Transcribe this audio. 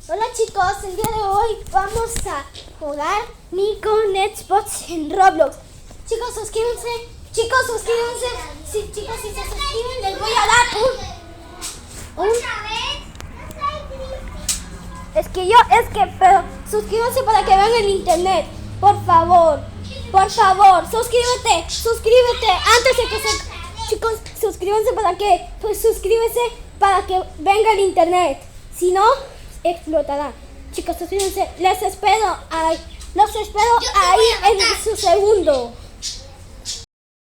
Hola chicos, el día de hoy vamos a jugar Nico Nextbots en Roblox. Chicos, suscríbanse. Sí, chicos, si se suscriben les voy a dar pero suscríbanse para que vean el internet. Por favor, suscríbete antes de que se... Chicos, suscríbanse para que venga el internet. Si no, explotará. Chicos, suscríbanse. Los espero ahí en su segundo.